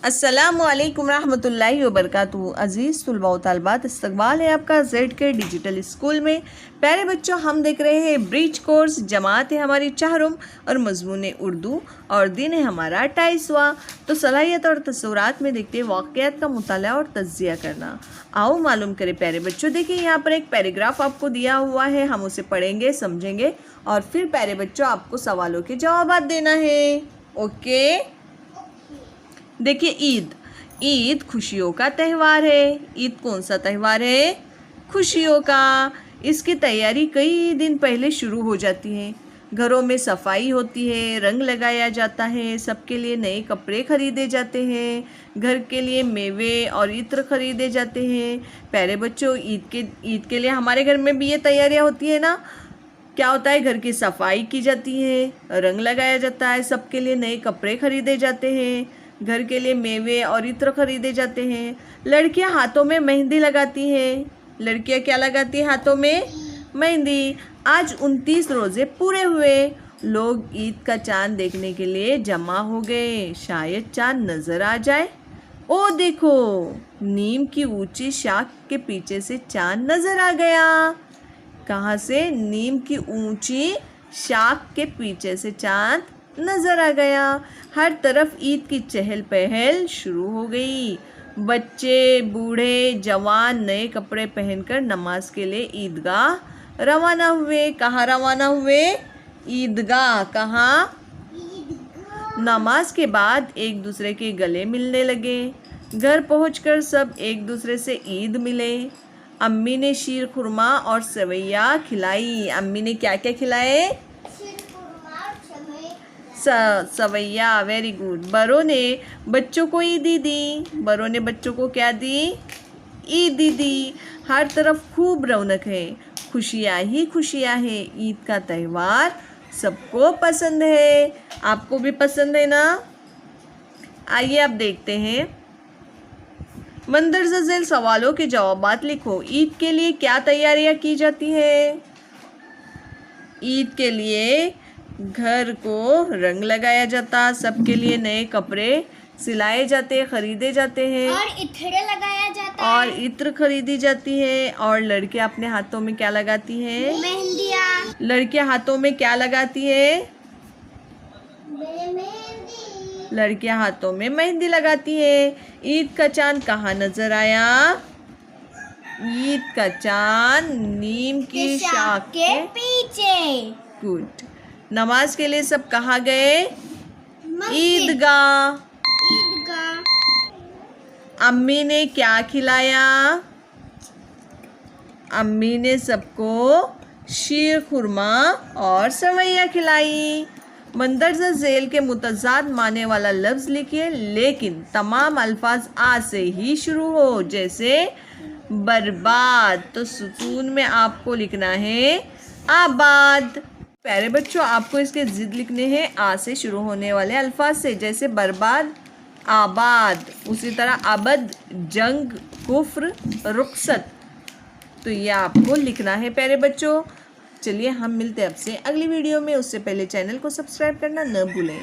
अस्सलामुअलैकुम रहमतुल्लाहि व बरकातुहू। अज़ीज़ तुलबा व तालिबात, इस्तक़बाल है आपका ZK डिजिटल स्कूल में। प्यारे बच्चों, हम देख रहे हैं ब्रिज कोर्स। जमात है हमारी चाहरुम और मज़मून उर्दू और दिन है हमारा 28वां। तो सलाहियत और तस्वुरात में देखते हैं वाक़यात का मुताला और तज्ज़िया करना। आओ मालूम करें प्यारे बच्चों। देखिए यहाँ पर एक पैराग्राफ आपको दिया हुआ है, हम उसे पढ़ेंगे, समझेंगे और फिर प्यारे बच्चों आपको सवालों के जवाब देना है। ओके, देखिए ईद खुशियों का त्यौहार है। ईद कौन सा त्यौहार है? खुशियों का। इसकी तैयारी कई दिन पहले शुरू हो जाती है। घरों में सफाई होती है, रंग लगाया जाता है, सबके लिए नए कपड़े खरीदे जाते हैं, घर के लिए मेवे और इत्र खरीदे जाते हैं। प्यारे बच्चों, ईद के लिए हमारे घर में भी ये तैयारियां होती है ना। क्या होता है? घर की सफाई की जाती है, रंग लगाया जाता है, सबके लिए नए कपड़े खरीदे जाते हैं, घर के लिए मेवे और इत्र खरीदे जाते हैं। लड़कियां हाथों में मेहंदी लगाती हैं। लड़कियां क्या लगाती हैं? हाथों में मेहंदी। आज 29 रोज़े पूरे हुए। लोग ईद का चांद देखने के लिए जमा हो गए। शायद चांद नज़र आ जाए। ओ देखो, नीम की ऊंची शाख के पीछे से चांद नज़र आ गया। कहाँ से? नीम की ऊंची शाख के पीछे से चांद नज़र आ गया। हर तरफ ईद की चहल पहल शुरू हो गई। बच्चे, बूढ़े, जवान नए कपड़े पहनकर नमाज के लिए ईदगाह रवाना हुए। कहाँ रवाना हुए? ईदगाह। कहाँ? नमाज के बाद एक दूसरे के गले मिलने लगे। घर पहुंचकर सब एक दूसरे से ईद मिले। अम्मी ने शीर खुरमा और सेवैया खिलाई। अम्मी ने क्या क्या खिलाए? सवैया। Very good. बड़ों ने बच्चों को ईदी दी। बड़ों ने बच्चों को क्या दी? ईदी दी। हर तरफ खूब रौनक है, खुशियाँ ही खुशियाँ हैं। ईद का त्यौहार सबको पसंद है। आपको भी पसंद है ना? आइए अब देखते हैं। मंदरजा झेल सवालों के जवाबात लिखो। ईद के लिए क्या तैयारियां की जाती है? ईद के लिए घर को रंग लगाया जाता, सबके लिए नए कपड़े सिलाए जाते, खरीदे जाते हैं और इत्र लगाया जाता और इत्र खरीदी जाती है। और लड़कियां अपने हाथों में क्या लगाती हैं? मेहंदियाँ। लड़कियां हाथों में क्या लगाती है? लड़कियां हाथों में मेहंदी लगाती है। ईद का चांद कहाँ नजर आया? ईद का चांद नीम की शाख के पीछे। गुड। नमाज के लिए सब कहाँ गए? ईदगाह। अम्मी ने क्या खिलाया? अम्मी ने सबको शीर खुरमा और सेवैया खिलाई। मंदरजा झेल के मुतज़ाद माने वाला लफ्ज़ लिखिए, लेकिन तमाम अल्फाज आ से ही शुरू हो। जैसे बर्बाद, तो सुकून में आपको लिखना है आबाद। प्यारे बच्चों, आपको इसके ज़िद लिखने हैं आ से शुरू होने वाले अल्फाज से। जैसे बर्बाद, आबाद। उसी तरह अबद, जंग, कुफ्र, रुखसत। तो ये आपको लिखना है प्यारे बच्चों। चलिए हम मिलते हैं आपसे अगली वीडियो में। उससे पहले चैनल को सब्सक्राइब करना न भूलें।